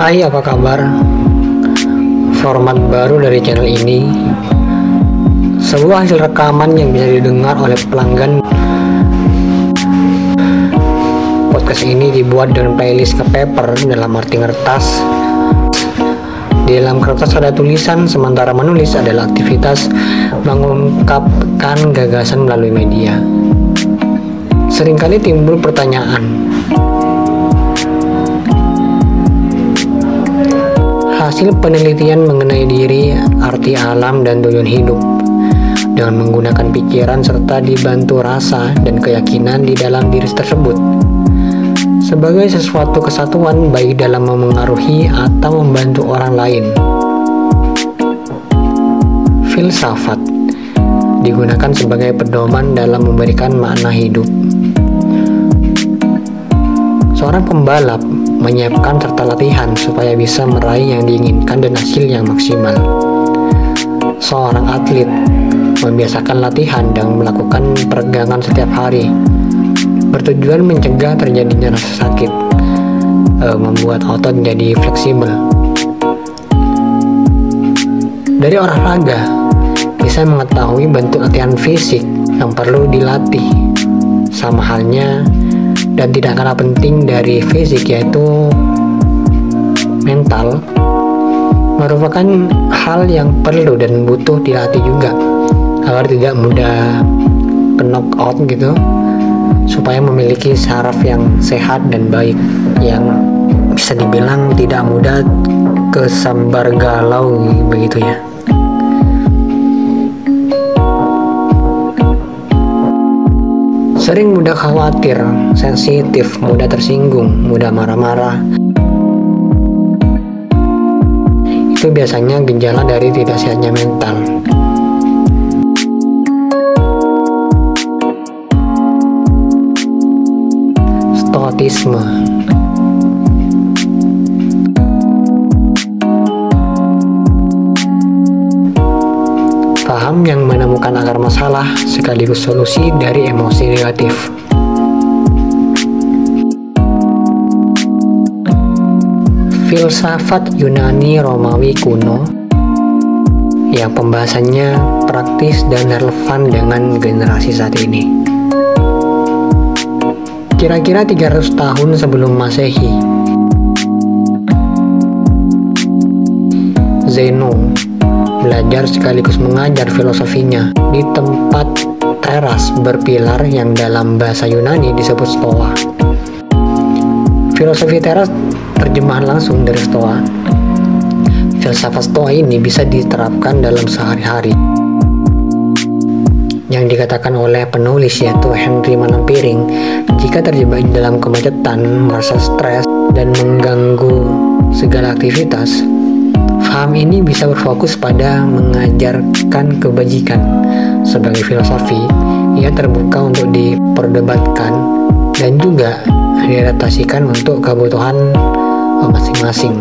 Hai, apa kabar? Format baru dari channel ini, sebuah hasil rekaman yang bisa didengar oleh pelanggan. Podcast ini dibuat dengan playlist ke paper, dalam arti kertas. Di dalam kertas ada tulisan, sementara menulis adalah aktivitas mengungkapkan gagasan melalui media. Seringkali timbul pertanyaan, hasil penelitian mengenai diri, arti alam, dan tujuan hidup dengan menggunakan pikiran serta dibantu rasa dan keyakinan di dalam diri tersebut sebagai sesuatu kesatuan baik dalam memengaruhi atau membantu orang lain. Filsafat digunakan sebagai pedoman dalam memberikan makna hidup. Seorang pembalap menyiapkan serta latihan supaya bisa meraih yang diinginkan dan hasil yang maksimal. Seorang atlet membiasakan latihan dan melakukan peregangan setiap hari, bertujuan mencegah terjadinya rasa sakit, membuat otot menjadi fleksibel. Dari olahraga bisa mengetahui bentuk latihan fisik yang perlu dilatih. Sama halnya dan tidak kalah penting dari fisik, yaitu mental, merupakan hal yang perlu dan butuh dilatih juga agar tidak mudah knock out gitu, supaya memiliki saraf yang sehat dan baik, yang bisa dibilang tidak mudah kesambar galau begitu ya. Sering mudah khawatir, sensitif, mudah tersinggung, mudah marah-marah. Itu biasanya gejala dari tidak sehatnya mental. Stoicisme paham yang menemukan akar masalah sekaligus solusi dari emosi negatif. Filsafat Yunani Romawi kuno yang pembahasannya praktis dan relevan dengan generasi saat ini. Kira-kira 300 tahun sebelum Masehi, Zeno belajar sekaligus mengajar filosofinya di tempat teras berpilar yang dalam bahasa Yunani disebut Stoa. Filosofi teras terjemahan langsung dari Stoa. Filsafat Stoa ini bisa diterapkan dalam sehari-hari. Yang dikatakan oleh penulis, yaitu Henry Manampiring, jika terjebak dalam kemacetan, merasa stres, dan mengganggu segala aktivitas, paham ini bisa berfokus pada mengajarkan kebajikan. Sebagai filosofi, ia terbuka untuk diperdebatkan dan juga diadaptasikan untuk kebutuhan masing-masing.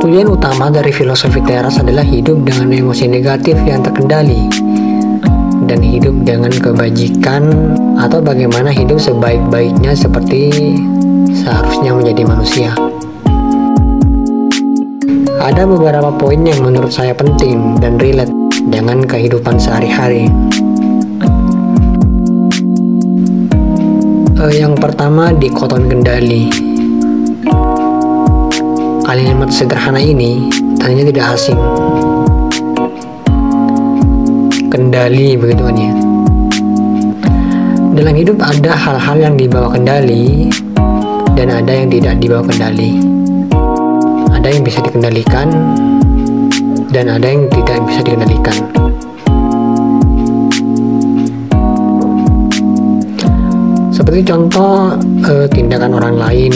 Tujuan utama dari filosofi teras adalah hidup dengan emosi negatif yang terkendali dan hidup dengan kebajikan, atau bagaimana hidup sebaik-baiknya seperti seharusnya menjadi manusia. Ada beberapa poin yang menurut saya penting dan relate dengan kehidupan sehari-hari. Yang pertama, dikoton kendali. Kalimat sederhana ini tadinya tidak asing. Kendali, begitu kan ya. Dalam hidup ada hal-hal yang dibawa kendali dan ada yang tidak dibawa kendali. Ada yang bisa dikendalikan dan ada yang tidak bisa dikendalikan. Seperti contoh tindakan orang lain,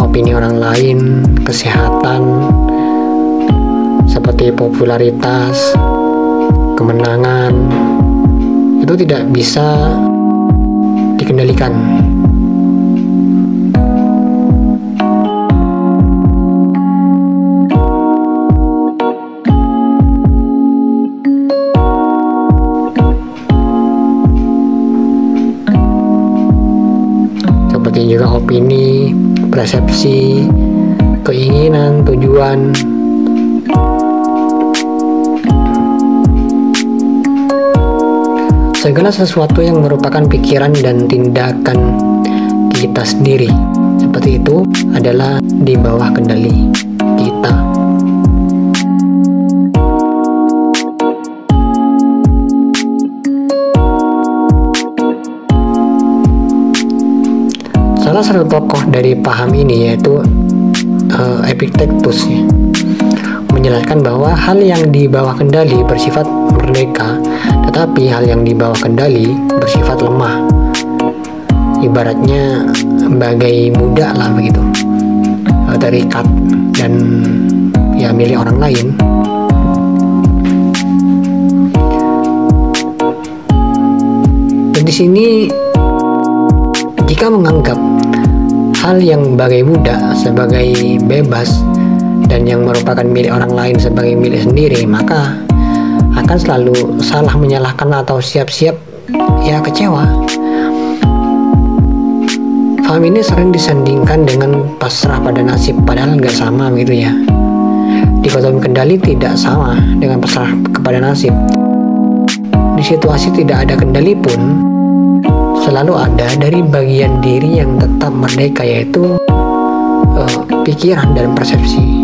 opini orang lain, kesehatan, seperti popularitas, kemenangan, itu tidak bisa dikendalikan. seperti juga opini, persepsi, keinginan, tujuan. Segala sesuatu yang merupakan pikiran dan tindakan kita sendiri, seperti itu adalah di bawah kendali kita. Salah satu tokoh dari paham ini yaitu Epictetus menjelaskan bahwa hal yang di bawah kendali bersifat merdeka, tetapi hal yang di bawah kendali bersifat lemah. Ibaratnya bagai budak lah begitu, terikat dan ya milik orang lain. Dan di sini jika menganggap hal yang bagai budak sebagai bebas dan yang merupakan milik orang lain sebagai milik sendiri, maka akan selalu salah menyalahkan atau siap-siap ya kecewa. Paham ini sering disandingkan dengan pasrah pada nasib, padahal nggak sama gitu ya. Dikotomi kendali tidak sama dengan pasrah kepada nasib. Di situasi tidak ada kendali pun selalu ada dari bagian diri yang tetap merdeka, yaitu pikiran dan persepsi.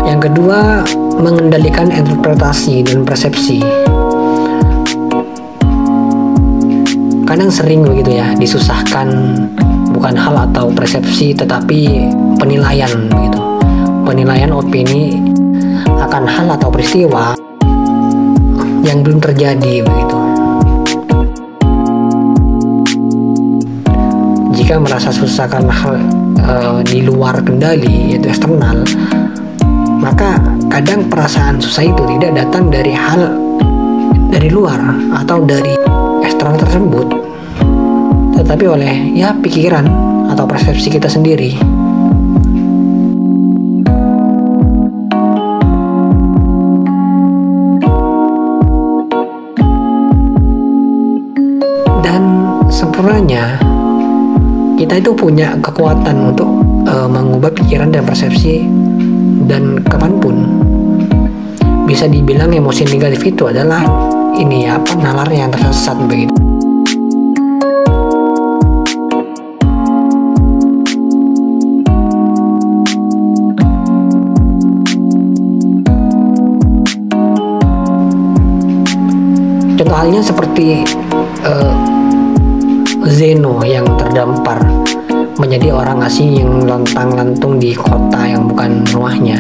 Yang kedua, mengendalikan interpretasi dan persepsi. Kadang sering begitu ya, disusahkan bukan hal atau persepsi tetapi penilaian begitu. Penilaian opini akan hal atau peristiwa yang belum terjadi begitu. Jika merasa susah karena hal di luar kendali, yaitu eksternal, maka kadang perasaan susah itu tidak datang dari hal dari luar atau dari eksternal tersebut, tetapi oleh ya pikiran atau persepsi kita sendiri. Dan sempurnanya kita itu punya kekuatan untuk mengubah pikiran dan persepsi. Dan kapanpun bisa dibilang emosi negatif itu adalah ini apa nalar yang tersesat begitu. Contoh halnya seperti Zeno yang terdampar menjadi orang asing yang lontang-lantung di kota yang bukan rumahnya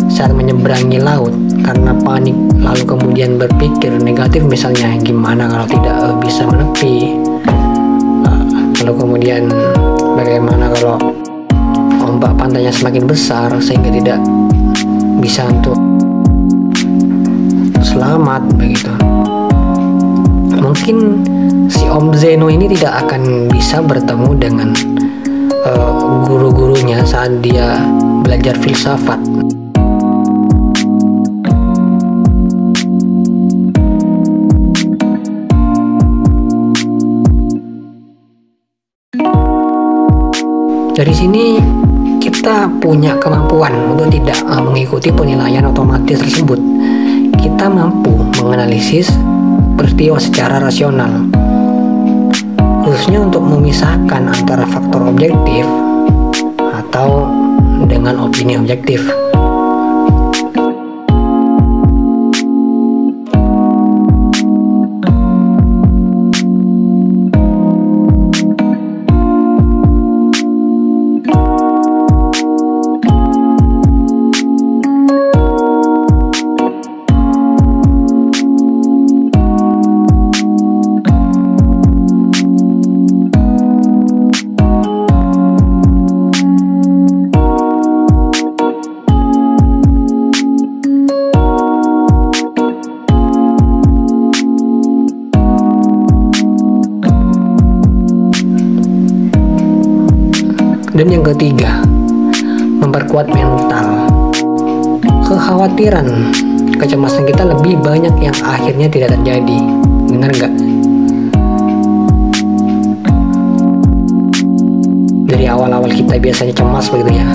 saat menyeberangi laut karena panik, lalu kemudian berpikir negatif, misalnya gimana kalau tidak bisa menepi, lalu kemudian bagaimana kalau ombak pantainya semakin besar sehingga tidak bisa untuk selamat begitu. Mungkin si Om Zeno ini tidak akan bisa bertemu dengan guru-gurunya saat dia belajar filsafat. Dari sini kita punya kemampuan untuk tidak mengikuti penilaian otomatis tersebut. Kita mampu menganalisis peristiwa secara rasional, khususnya untuk memisahkan antara faktor objektif atau dengan opini objektif. Dan yang ketiga, memperkuat mental. Kekhawatiran, kecemasan kita lebih banyak yang akhirnya tidak terjadi. Benar nggak? Dari awal-awal kita biasanya cemas begitu ya,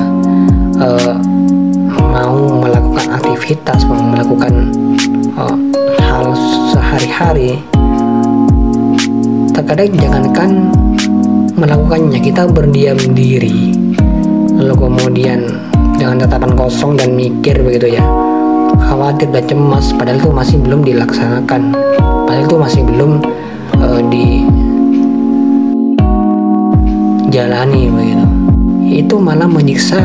mau melakukan aktivitas, mau melakukan hal sehari-hari, terkadang jangankan melakukannya, kita berdiam diri, lalu kemudian dengan tatapan kosong dan mikir begitu ya, khawatir dan cemas, padahal itu masih belum dilaksanakan, padahal itu masih belum dijalani begitu. Itu malah menyiksa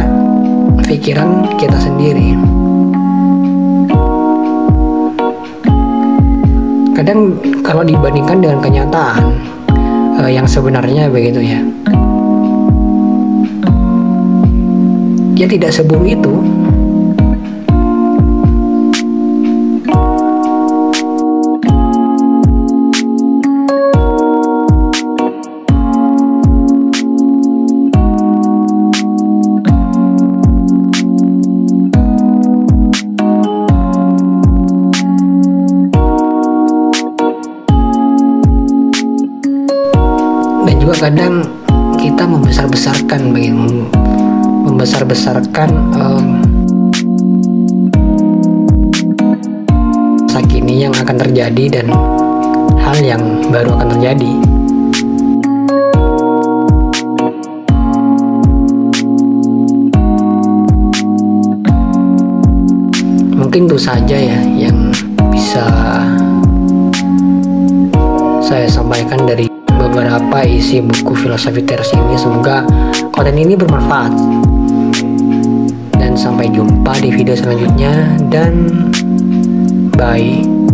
pikiran kita sendiri. Kadang kalau dibandingkan dengan kenyataan yang sebenarnya begitu ya, dia tidak seburuk itu. Dan juga kadang kita membesar-besarkan begitu, membesar-besarkan masa kini yang akan terjadi dan hal yang baru akan terjadi. Mungkin itu saja ya yang bisa saya sampaikan dari beberapa isi buku Filosofi Teras ini. Semoga konten ini bermanfaat, dan sampai jumpa di video selanjutnya, dan bye.